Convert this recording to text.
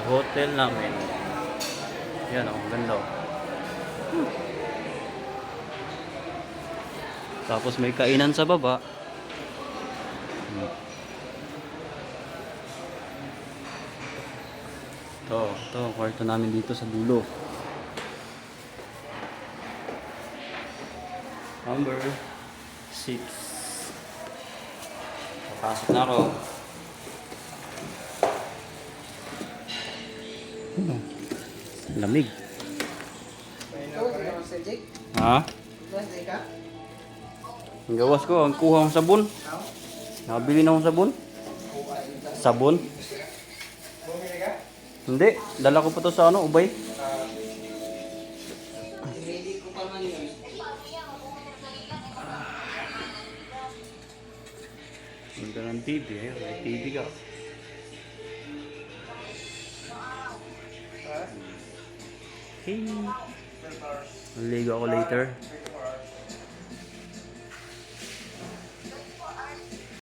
hotel namin. Yan, ang ganda. Tapos may kainan sa baba. Ito, kwarto namin dito sa dulo. Number 6. Papasok na ako. Lamig. Ha? Ang gawas ko, ang kuha ng sabon. Nabili na akong sabon. Sabon? Hindi, dala ko pa to sa Ubay. Ganda ng TV, may TV ka. Okay. Naligo ako later.